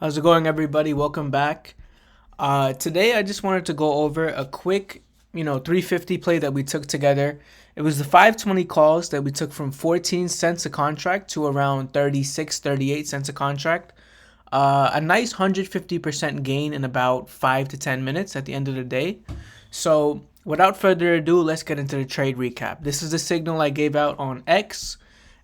How's it going, everybody? Welcome back. Today, I just wanted to go over a quick, 350 play that we took together. It was the 520 calls that we took from 14 cents a contract to around 36, 38 cents a contract. A nice 150% gain in about 5 to 10 minutes at the end of the day. So, without further ado, let's get into the trade recap. This is the signal I gave out on X.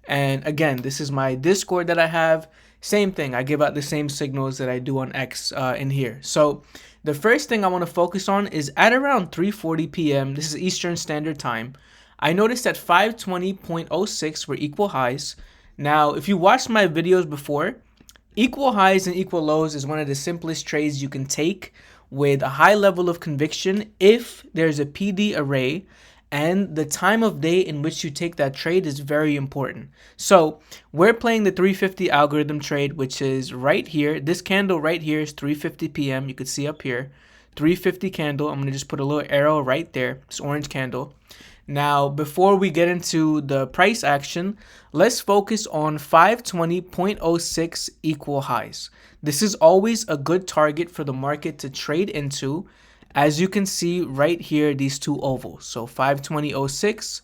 And again, this is my Discord that I have. Same thing. I give out the same signals that I do on X in here. So the first thing I want to focus on is at around 3:40 p.m. This is Eastern Standard Time. I noticed that 520.06 were equal highs. Now, if you watched my videos before, equal highs and equal lows is one of the simplest trades you can take with a high level of conviction if there's a PD array, and the time of day in which you take that trade is very important. So we're playing the 350 algorithm trade, which is right here. This candle right here is 3:50 p.m. You can see up here, 3:50 candle. I'm going to just put a little arrow right there, this orange candle. Now, before we get into the price action, let's focus on 520.06 equal highs. This is always a good target for the market to trade into. As you can see right here, these two ovals. So 520.06,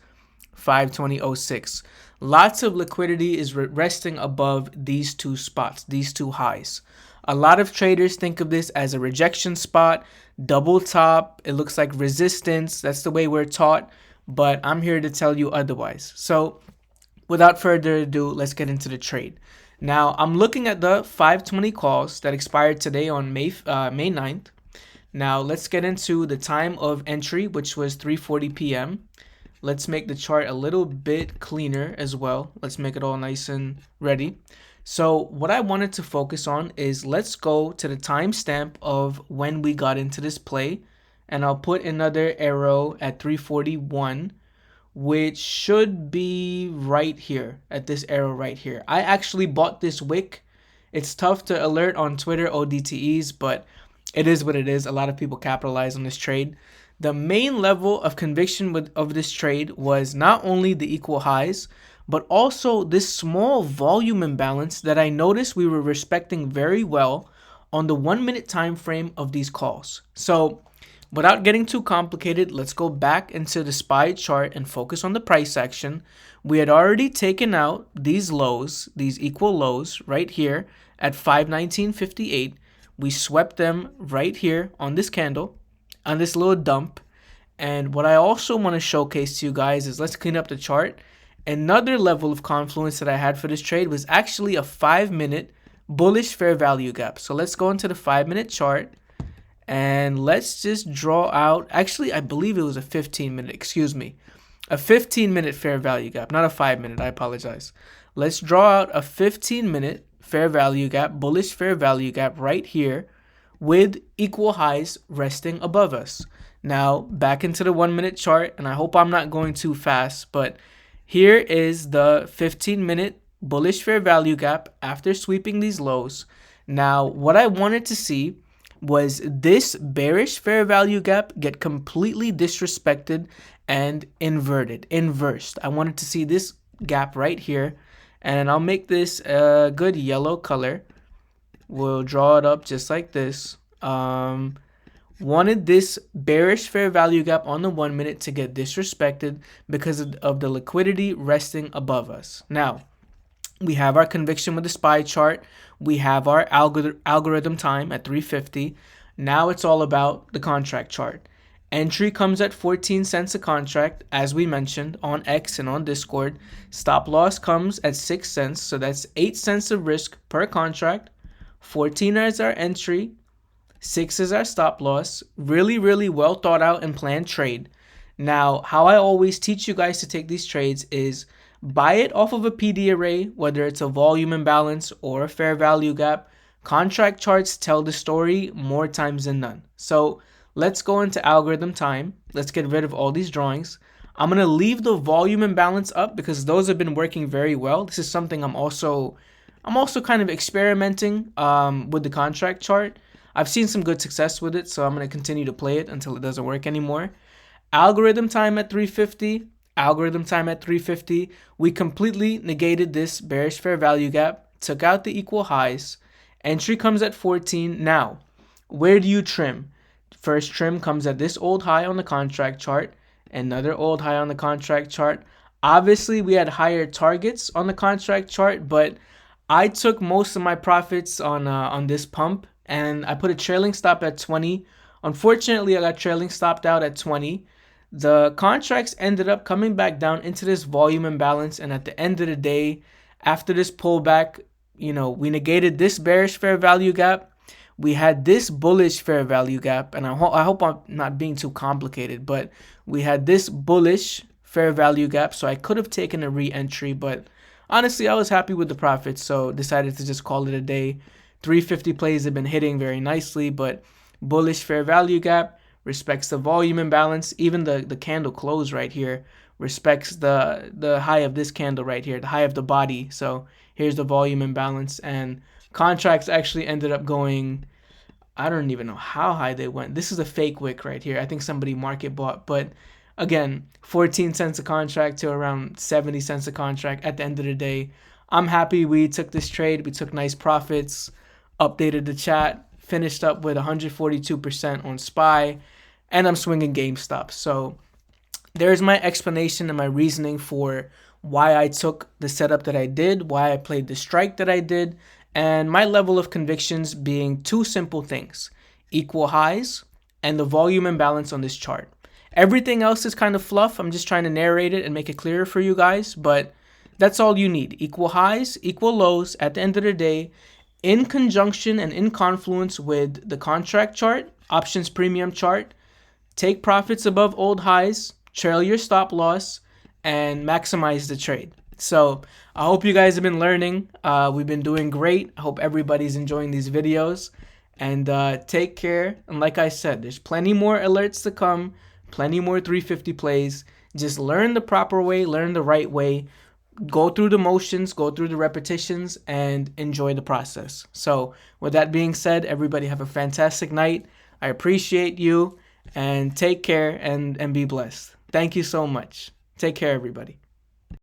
520.06. Lots of liquidity is resting above these two spots, these two highs. A lot of traders think of this as a rejection spot, double top. It looks like resistance. That's the way we're taught, but I'm here to tell you otherwise. So without further ado, let's get into the trade. Now, I'm looking at the 520 calls that expired today on May 9th. Now, let's get into the time of entry, which was 3:40 p.m. Let's make the chart a little bit cleaner as well. Let's make it all nice and ready. So what I wanted to focus on is let's go to the timestamp of when we got into this play, and I'll put another arrow at 3:41, which should be right here at this arrow right here. I actually bought this wick. It's tough to alert on Twitter ODTEs, but it is what it is. A lot of people capitalize on this trade. The main level of conviction of this trade was not only the equal highs, but also this small volume imbalance that I noticed we were respecting very well on the 1 minute time frame of these calls. So without getting too complicated, let's go back into the SPY chart and focus on the price action. We had already taken out these lows, these equal lows right here at 519.58. We swept them right here on this candle, on this little dump. And what I also want to showcase to you guys is, let's clean up the chart. Another level of confluence that I had for this trade was actually a 5-minute bullish fair value gap. So let's go into the 5-minute chart and let's just draw out, actually I believe it was a 15-minute, excuse me, a 15-minute fair value gap, not a 5-minute, I apologize. Let's draw out a 15-minute fair value gap, bullish fair value gap right here with equal highs resting above us. Now back into the 1 minute chart, and I hope I'm not going too fast, but here is the 15-minute bullish fair value gap after sweeping these lows. Now what I wanted to see was this bearish fair value gap get completely disrespected and inversed. I wanted to see this gap right here, and I'll make this a good yellow color. We'll draw it up just like this. Wanted this bearish fair value gap on the 1 minute to get disrespected because of the liquidity resting above us. Now, we have our conviction with the SPY chart. We have our algorithm time at 3:50. Now it's all about the contract chart. Entry comes at 14 cents a contract, as we mentioned on X and on Discord. Stop loss comes at 6 cents, so that's 8 cents of risk per contract. 14 is our entry, 6 is our stop loss. Really, really well thought out and planned trade. Now, how I always teach you guys to take these trades is buy it off of a PD array, whether it's a volume imbalance or a fair value gap. Contract charts tell the story more times than none. So let's go into algorithm time. Let's get rid of all these drawings. I'm going to leave the volume imbalance up because those have been working very well. This is something I'm also kind of experimenting with the contract chart. I've seen some good success with it, so I'm going to continue to play it until it doesn't work anymore. Algorithm time at 3:50. Algorithm time at 3:50. We completely negated this bearish fair value gap, took out the equal highs, Entry comes at 14. Now, where do you trim? First trim comes at this old high on the contract chart, another old high on the contract chart. Obviously, we had higher targets on the contract chart, but I took most of my profits on this pump, and I put a trailing stop at 20. Unfortunately, I got trailing stopped out at 20. The contracts ended up coming back down into this volume imbalance, and at the end of the day, after this pullback, we negated this bearish fair value gap. We had this bullish fair value gap, and I hope I'm not being too complicated, but we had this bullish fair value gap, so I could have taken a re-entry, but honestly, I was happy with the profits, so decided to just call it a day. 350 plays have been hitting very nicely, but bullish fair value gap respects the volume imbalance. Even the candle close right here respects the high of this candle right here, the high of the body. So here's the volume imbalance, and contracts actually ended up going, I don't even know how high they went. This is a fake wick right here. I think somebody market bought, but again, 14 cents a contract to around 70 cents a contract at the end of the day. I'm happy we took this trade. We took nice profits, updated the chat, finished up with 142% on SPY, and I'm swinging GameStop. So there's my explanation and my reasoning for why I took the setup that I did, why I played the strike that I did, and my level of convictions being two simple things: equal highs and the volume imbalance on this chart. Everything else is kind of fluff. I'm just trying to narrate it and make it clearer for you guys, but that's all you need. Equal highs, equal lows at the end of the day, in conjunction and in confluence with the contract chart, options premium chart. Take profits above old highs, trail your stop loss, and maximize the trade. So I hope you guys have been learning. We've been doing great. I hope everybody's enjoying these videos. And take care. And like I said, there's plenty more alerts to come, plenty more 350 plays. Just learn the proper way, learn the right way. Go through the motions, go through the repetitions, and enjoy the process. So with that being said, everybody have a fantastic night. I appreciate you, and take care and be blessed. Thank you so much. Take care, everybody.